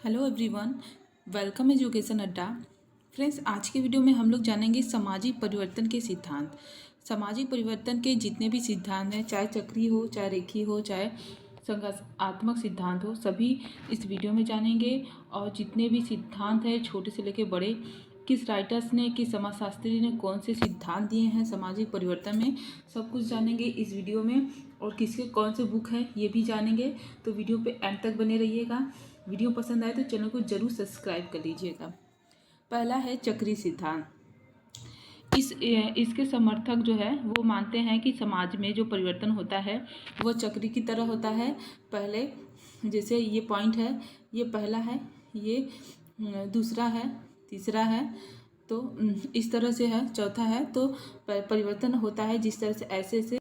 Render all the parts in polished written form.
Hello everyone, welcome education अड्डा। Friends, आज के वीडियो में हम लोग जानेंगे सामाजिक परिवर्तन के सिद्धांत। सामाजिक परिवर्तन के जितने भी सिद्धांत हैं, चाहे चक्रीय हो, चाहे रेखीय हो, चाहे संघर्षात्मक सिद्धांत हो, सभी इस वीडियो में जानेंगे। और जितने भी सिद्धांत हैं, छोटे से लेकर बड़े, किस राइटर्स ने, किस समाजशास्त्री ने कौन से सिद्धांत दिए हैं सामाजिक परिवर्तन में, सब कुछ जानेंगे इस वीडियो में। और किसके कौन से बुक हैं ये भी जानेंगे। तो वीडियो पे एंड तक बने रहिएगा। वीडियो पसंद आए तो चैनल को जरूर सब्सक्राइब कर लीजिएगा। पहला है चक्रीय सिद्धांत। इसके समर्थक जो है वो मानते हैं कि समाज में जो परिवर्तन होता है वो चक्री की तरह होता है। पहले जैसे ये पॉइंट है, ये पहला है, ये दूसरा है, तीसरा है, तो इस तरह से है, चौथा है। तो परिवर्तन होता है जिस तरह से ऐसे से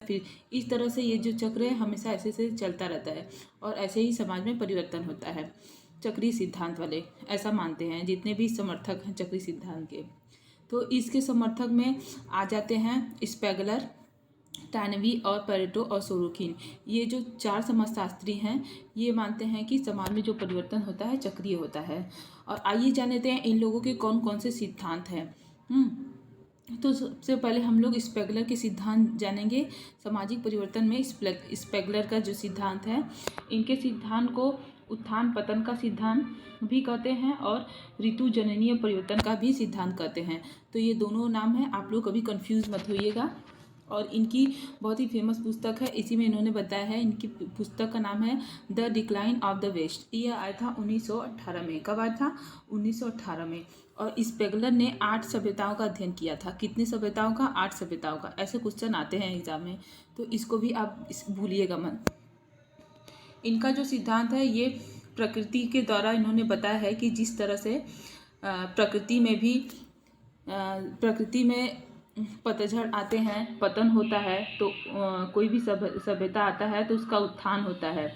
फिर इस तरह से ये जो चक्र है हमेशा ऐसे से चलता रहता है और ऐसे ही समाज में परिवर्तन होता है। चक्रीय सिद्धांत वाले ऐसा मानते हैं जितने भी समर्थक हैं चक्रीय सिद्धांत के। तो इसके समर्थक में आ जाते हैं स्पेगलर, टैनवी और पेरेटो और सोरोकिन। ये जो चार समाजशास्त्री हैं ये मानते हैं कि समाज में जो परिवर्तन होता है चक्रीय होता है। और आइए जान लेते हैं इन लोगों के कौन कौन से सिद्धांत हैं। तो सबसे पहले हम लोग स्पेगलर के सिद्धांत जानेंगे। सामाजिक परिवर्तन में स्पेगलर का जो सिद्धांत है, इनके सिद्धांत को उत्थान पतन का सिद्धांत भी कहते हैं और ऋतु जननीय परिवर्तन का भी सिद्धांत कहते हैं। तो ये दोनों नाम हैं, आप लोग कभी कंफ्यूज मत होइएगा। और इनकी बहुत ही फेमस पुस्तक है, इसी में इन्होंने बताया है। इनकी पुस्तक का नाम है the decline of the West. ये आया था 1918 में। कब आया था? 1918 में। और स्पेगलर ने 8 सभ्यताओं का अध्ययन किया था। कितनी सभ्यताओं का? 8 सभ्यताओं का। ऐसे क्वेश्चन आते हैं एग्जाम में, तो इसको भी आप भूलिएगा मत। इनका जो सिद्धांत है ये प्रकृति के द्वारा इन्होंने बताया है कि जिस तरह से प्रकृति में पतझड़ आते हैं, पतन होता है, तो कोई भी सभ्यता आता है तो उसका उत्थान होता है,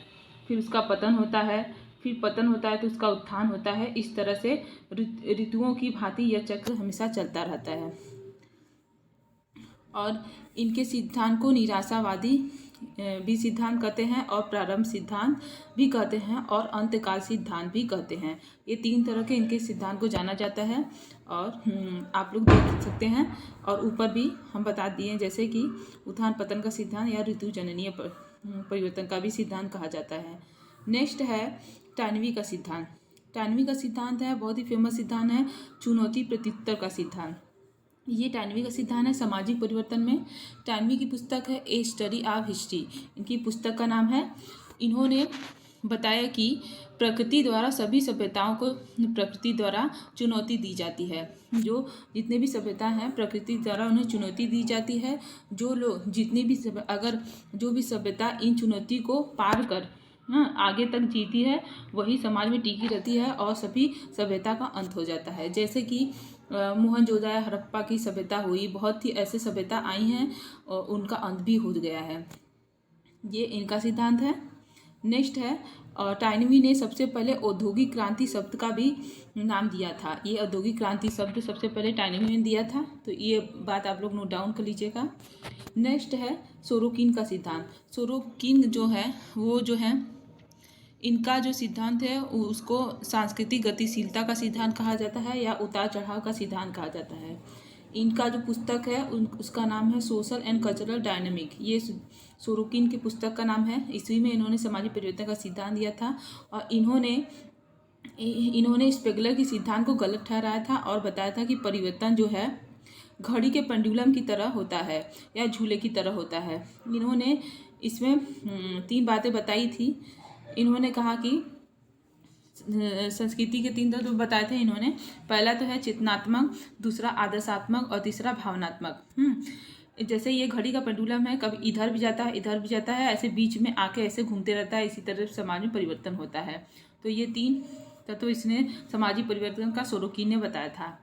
फिर उसका पतन होता है, फिर पतन होता है तो उसका उत्थान होता है। इस तरह से ऋतुओं की भांति यह चक्र हमेशा चलता रहता है। और इनके सिद्धांत को निराशावादी भी सिद्धांत कहते हैं और प्रारंभ सिद्धांत भी कहते हैं और अंतकाल सिद्धांत भी कहते हैं। ये 3 तरह के इनके सिद्धांत को जाना जाता है। और आप लोग देख सकते हैं और ऊपर भी हम बता दिए, जैसे कि उत्थान पतन का सिद्धांत या ऋतु जननीय परिवर्तन का भी सिद्धांत कहा जाता है। नेक्स्ट है टैनवी का सिद्धांत। टैनवी का सिद्धांत है, बहुत ही फेमस सिद्धांत है, चुनौती प्रत्युत्तर का सिद्धांत। ये टैनवी का सिद्धांत है सामाजिक परिवर्तन में। टैनवी की पुस्तक है ए स्टडी ऑफ हिस्ट्री। इनकी पुस्तक का नाम है। इन्होंने बताया कि प्रकृति द्वारा सभी सभ्यताओं को प्रकृति द्वारा चुनौती दी जाती है। जो जितने भी सभ्यता हैं प्रकृति द्वारा उन्हें चुनौती दी जाती है। जो लोग जितनी भी अगर जो भी सभ्यता इन चुनौती को पार कर आगे तक जीती है वही समाज में टिकी रहती है और सभी सभ्यता का अंत हो जाता है। जैसे कि मोहनजोदड़ो हड़प्पा की सभ्यता हुई, बहुत ही ऐसे सभ्यता आई हैं और उनका अंत भी हो गया है। ये इनका सिद्धांत है। नेक्स्ट है टैनवी ने सबसे पहले औद्योगिक क्रांति शब्द का भी नाम दिया था। ये औद्योगिक क्रांति शब्द सबसे पहले टैनवी ने दिया था, तो ये बात आप लोग नोट डाउन कर लीजिएगा। नेक्स्ट है सोरोकिन का सिद्धांत। सोरोकिन जो है वो जो है इनका जो सिद्धांत है उसको सांस्कृतिक गतिशीलता का सिद्धांत कहा जाता है या उतार चढ़ाव का सिद्धांत कहा जाता है। इनका जो पुस्तक है उसका नाम है सोशल एंड कल्चरल डायनेमिक। ये सोरोकिन की पुस्तक का नाम है। इसी में इन्होंने सामाजिक परिवर्तन का सिद्धांत दिया था और इन्होंने स्पेगलर के सिद्धांत को गलत ठहराया था और बताया था कि परिवर्तन जो है घड़ी के पेंडुलम की तरह होता है या झूले की तरह होता है। इन्होंने इसमें 3 बातें बताई थी। इन्होंने कहा कि संस्कृति के 3 तत्व बताए थे इन्होंने। पहला तो है चेतनात्मक, दूसरा आदर्शात्मक और तीसरा भावनात्मक। जैसे ये घड़ी का पेंडुलम है, कभी इधर भी जाता है इधर भी जाता है, ऐसे बीच में आके ऐसे घूमते रहता है, इसी तरह समाज में परिवर्तन होता है। तो ये 3 तत्व इसने सामाजिक परिवर्तन का सोरोकिन ने बताया था।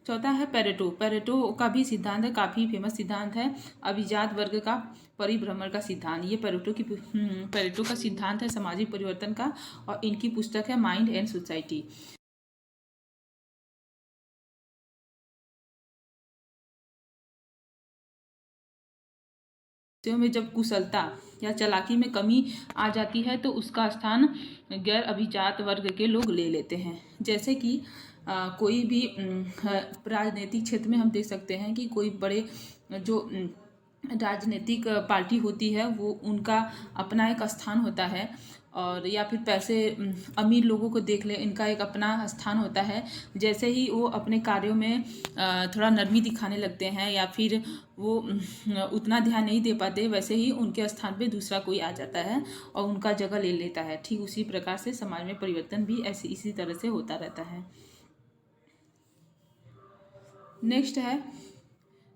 चौथा है पेरेटो। पेरेटो का भी सिद्धांत है, काफ़ी फेमस सिद्धांत है, अभिजात वर्ग का परिभ्रमण का सिद्धांत। ये पेरेटो का सिद्धांत है सामाजिक परिवर्तन का और इनकी पुस्तक है माइंड एंड सोसाइटी। में जब कुशलता या चालाकी में कमी आ जाती है तो उसका स्थान गैर अभिजात वर्ग के लोग ले लेते हैं। जैसे कि कोई भी राजनीतिक क्षेत्र में हम देख सकते हैं कि कोई बड़े जो राजनीतिक पार्टी होती है वो उनका अपना एक स्थान होता है, और या फिर पैसे अमीर लोगों को देख ले, इनका एक अपना स्थान होता है। जैसे ही वो अपने कार्यों में थोड़ा नरमी दिखाने लगते हैं या फिर वो उतना ध्यान नहीं दे पाते, वैसे ही उनके स्थान पे दूसरा कोई आ जाता है और उनका जगह ले लेता है। ठीक उसी प्रकार से समाज में परिवर्तन भी ऐसे इसी तरह से होता रहता है। नेक्स्ट है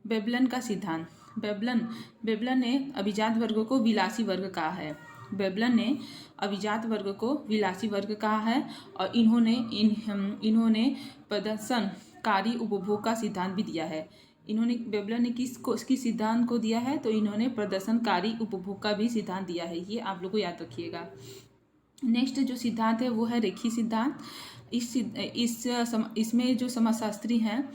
वेबलन का सिद्धांत। वेबलन ने अभिजात वर्ग को विलासी वर्ग कहा है। वेबलन ने अभिजात वर्ग को विलासी वर्ग कहा है और इन्होंने प्रदर्शनकारी उपभोग का सिद्धांत भी दिया है। वेबलन ने किसकी सिद्धांत को दिया है, तो इन्होंने प्रदर्शनकारी उपभोग का भी सिद्धांत दिया है। ये आप लोग को याद रखिएगा। नेक्स्ट जो सिद्धांत है वो है रेखी सिद्धांत। इसमें जो समाजशास्त्री हैं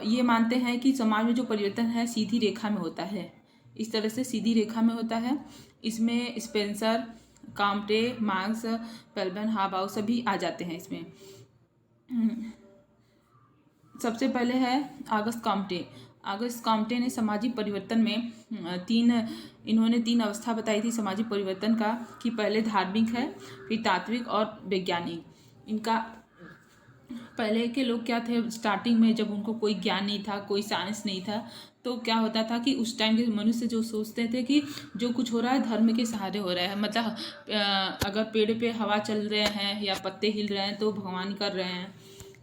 ये मानते हैं कि समाज में जो परिवर्तन है सीधी रेखा में होता है। इस तरह से सीधी रेखा में होता है। इसमें स्पेंसर, काम्टे, मार्क्स, पेल्बन, हाबाउस सभी आ जाते हैं इसमें। सबसे पहले है ऑगस्ट काम्टे ने सामाजिक परिवर्तन में इन्होंने तीन अवस्था बताई थी सामाजिक परिवर्तन का, कि पहले धार्मिक है, फिर तात्विक और वैज्ञानिक। इनका पहले के लोग क्या थे, स्टार्टिंग में जब उनको कोई ज्ञान नहीं था, कोई साइंस नहीं था, तो क्या होता था कि उस टाइम के मनुष्य जो सोचते थे कि जो कुछ हो रहा है धर्म के सहारे हो रहा है। मतलब अगर पेड़ पे हवा चल रहे हैं या पत्ते हिल रहे हैं तो भगवान कर रहे हैं,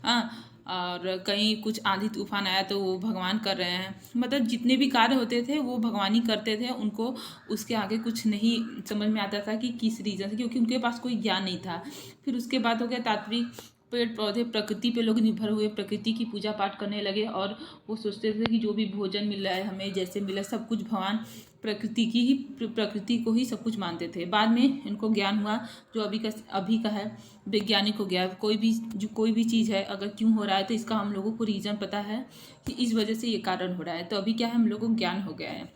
हाँ, और कहीं कुछ आंधी तूफान आया तो वो भगवान कर रहे हैं। मतलब जितने भी कार्य होते थे वो भगवान ही करते थे। उनको उसके आगे कुछ नहीं समझ में आता था कि किस रीज़न से, क्योंकि उनके पास कोई ज्ञान नहीं था। फिर उसके बाद हो गया तात्विक। पेड़ पौधे, प्रकृति पे लोग निर्भर हुए, प्रकृति की पूजा पाठ करने लगे और वो सोचते थे कि जो भी भोजन मिल रहा है हमें, जैसे मिला सब कुछ भगवान प्रकृति को ही सब कुछ मानते थे। बाद में इनको ज्ञान हुआ जो अभी का है, वैज्ञानिक हो गया। कोई भी चीज़ है अगर क्यों हो रहा है तो इसका हम लोगों को रीज़न पता है कि इस वजह से ये कारण हो रहा है, तो अभी क्या है, हम लोगों को ज्ञान हो गया है।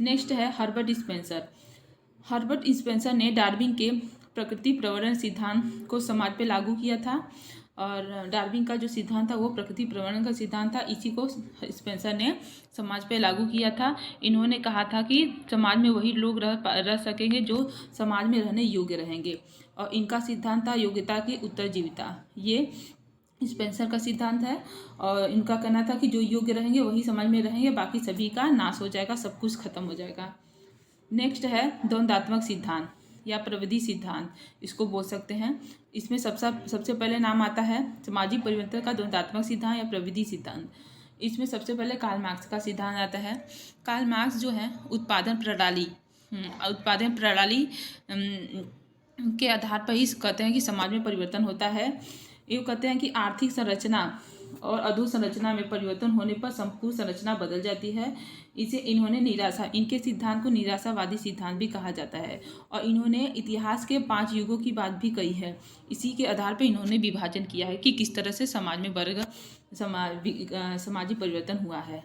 नेक्स्ट है हर्बर्ट स्पेंसर ने डार्विन के प्रकृति प्रवरण सिद्धांत को समाज पे लागू किया था, और डार्विन का जो सिद्धांत था वो प्रकृति प्रवरण का सिद्धांत था। इसी को स्पेंसर ने समाज पे लागू किया था। इन्होंने कहा था कि समाज में वही लोग रह सकेंगे जो समाज में रहने योग्य रहेंगे, और इनका सिद्धांत था योग्यता की उत्तरजीविता। ये स्पेंसर का सिद्धांत है और इनका कहना था कि जो योग्य रहेंगे वही समाज में रहेंगे, बाकी सभी का नाश हो जाएगा, सब कुछ खत्म हो जाएगा। नेक्स्ट है द्वंद्वात्मक सिद्धांत या प्रविधि सिद्धांत, इसको बोल सकते हैं। इसमें सबसे पहले नाम आता है सामाजिक परिवर्तन का द्वंद्वात्मक सिद्धांत या प्रविधि सिद्धांत। इसमें सबसे पहले कार्ल मार्क्स का सिद्धांत आता है। कार्ल मार्क्स जो है उत्पादन प्रणाली के आधार पर ही कहते हैं कि समाज में परिवर्तन होता है। ये कहते हैं कि आर्थिक संरचना और अधोसंरचना में परिवर्तन होने पर संपूर्ण संरचना बदल जाती है। इसे इनके सिद्धांत को निराशावादी सिद्धांत भी कहा जाता है, और इन्होंने इतिहास के 5 युगों की बात भी कही है। इसी के आधार पर इन्होंने विभाजन किया है कि किस तरह से समाज में सामाजिक परिवर्तन हुआ है।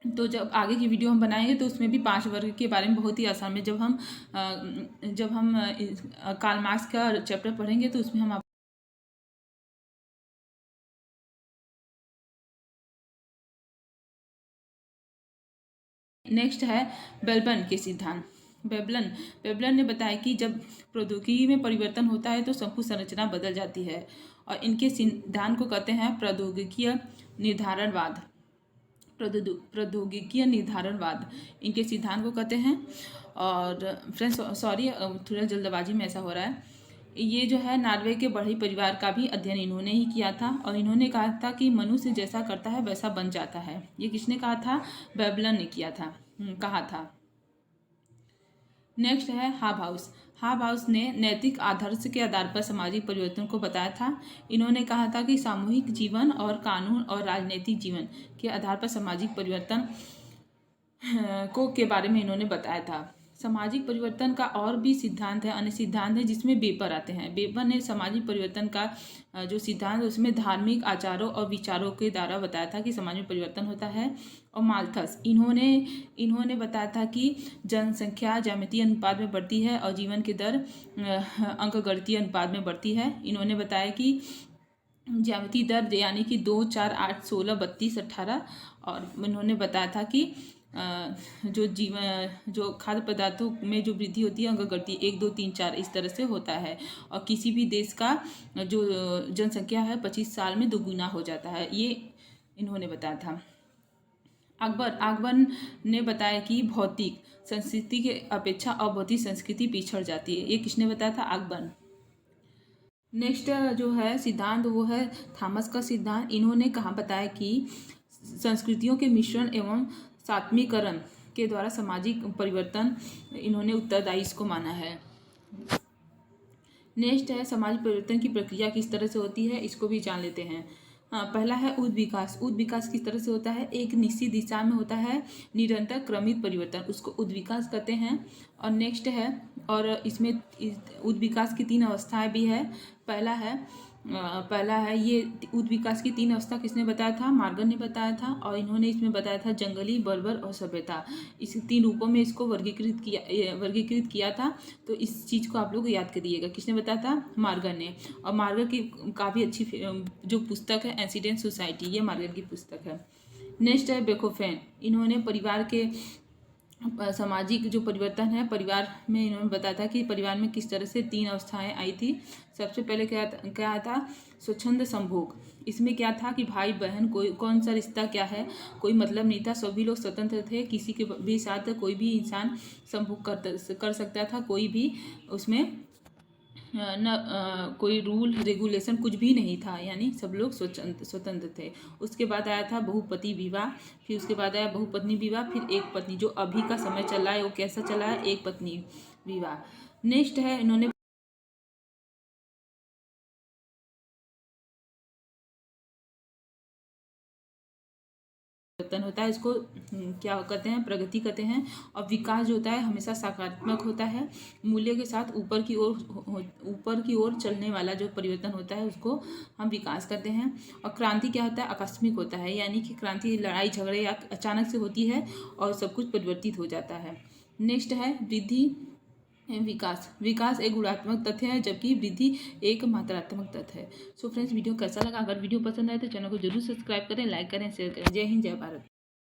तो जब आगे की वीडियो हम बनाएंगे तो उसमें भी 5 वर्ग के बारे में बहुत ही आसान में जब हम कार्ल मार्क्स का चैप्टर पढ़ेंगे तो उसमें हम नेक्स्ट है वेबलन के सिद्धांत। वेबलन ने बताया कि जब प्रौद्योगिकी में परिवर्तन होता है तो संपूर्ण संरचना बदल जाती है, और इनके सिद्धांत को कहते हैं प्रौद्योगिकीय निर्धारणवाद इनके सिद्धांत को कहते हैं। और फ्रेंड्स सॉरी थोड़ा जल्दबाजी में ऐसा हो रहा है। ये जो है नॉर्वे के बढ़ई परिवार का भी अध्ययन इन्होंने ही किया था, और इन्होंने कहा था कि मनुष्य जैसा करता है वैसा बन जाता है। ये किसने कहा था? वेबलन ने कहा था। नेक्स्ट है हाबहाउस ने नैतिक आदर्श के आधार पर सामाजिक परिवर्तन को बताया था। इन्होंने कहा था कि सामूहिक जीवन और कानून और राजनीतिक जीवन के आधार पर सामाजिक परिवर्तन के बारे में इन्होंने बताया था। सामाजिक परिवर्तन का और भी सिद्धांत है, अन्य सिद्धांत है जिसमें वेबर आते हैं। वेबर ने सामाजिक परिवर्तन का जो सिद्धांत है उसमें धार्मिक आचारों और विचारों के द्वारा बताया था कि समाज में परिवर्तन होता है। और माल्थस इन्होंने बताया था कि जनसंख्या ज्यामितीय अनुपात में बढ़ती है और जीवन की दर अंकगणितीय अनुपात में बढ़ती है। इन्होंने बताया कि ज्यामितीय दर यानी कि 2, 4, 8, 16, 32, 18। और इन्होंने बताया था कि जो खाद्य पदार्थों में जो वृद्धि होती है अंकगणितीय 1, 2, 3, 4 इस तरह से होता है। और किसी भी देश का जो जनसंख्या है 25 साल में दोगुना हो जाता है, ये इन्होंने बताया था। अकबर ने बताया कि भौतिक संस्कृति के अपेक्षा अभौतिक संस्कृति पिछड़ जाती है। ये किसने बताया था? अकबर। नेक्स्ट जो है सिद्धांत वो है थॉमस का सिद्धांत। इन्होंने कहा बताया कि संस्कृतियों के मिश्रण एवं सात्मीकरण के द्वारा सामाजिक परिवर्तन इन्होंने उत्तरदायी इसको माना है। नेक्स्ट है समाज परिवर्तन की प्रक्रिया किस तरह से होती है, इसको भी जान लेते हैं। पहला है उद्विकास। उद्विकास किस तरह से होता है? एक निश्चित दिशा में होता है निरंतर क्रमित परिवर्तन, उसको उद्विकास कहते हैं। और नेक्स्ट है, और इसमें उद्विकास की 3 अवस्थाएं भी है। पहला है ये उद्विकास की 3 अवस्था किसने बताया था? मार्गन ने बताया था। और इन्होंने इसमें बताया था जंगली, बर्बर और सभ्यता, इस 3 रूपों में इसको वर्गीकृत किया था। तो इस चीज़ को आप लोग याद करिएगा, किसने बताया था? मार्गन ने। और मार्गन की काफ़ी अच्छी जो पुस्तक है एंसीडेंट सोसाइटी, ये मार्गन की पुस्तक है। नेक्स्ट है बेकोफेन। इन्होंने परिवार के सामाजिक जो परिवर्तन है परिवार में इन्होंने बताया था कि परिवार में किस तरह से 3 अवस्थाएं आई थी। सबसे पहले क्या था? स्वच्छंद संभोग। इसमें क्या था कि भाई बहन कौन सा रिश्ता क्या है कोई मतलब नहीं था, सभी लोग स्वतंत्र थे, किसी के भी साथ कोई भी इंसान संभोग कर सकता था, कोई भी उसमें कोई रूल रेगुलेशन कुछ भी नहीं था, यानी सब लोग स्वतंत्र थे। उसके बाद आया था बहुपति विवाह, फिर उसके बाद आया बहुपत्नी विवाह, फिर एक पत्नी। जो अभी का समय चल रहा है वो कैसा चला है? एक पत्नी विवाह। नेक्स्ट है इन्होंने परिवर्तन होता है, इसको क्या कहते हैं? प्रगति कहते हैं। और विकास जो होता है हमेशा सकारात्मक होता है, मूल्य के साथ ऊपर की ओर चलने वाला जो परिवर्तन होता है उसको हम विकास कहते हैं। और क्रांति क्या होता है? आकस्मिक होता है, यानी कि क्रांति लड़ाई झगड़े या अचानक से होती है और सब कुछ परिवर्तित हो जाता है। नेक्स्ट है वृद्धि विकास एक गुणात्मक तथ्य है, जबकि वृद्धि एक मात्रात्मक तथ्य है। सो फ्रेंड्स, वीडियो कैसा लगा? अगर वीडियो पसंद आए तो चैनल को जरूर सब्सक्राइब करें, लाइक करें, शेयर करें। जय हिंद, जय भारत।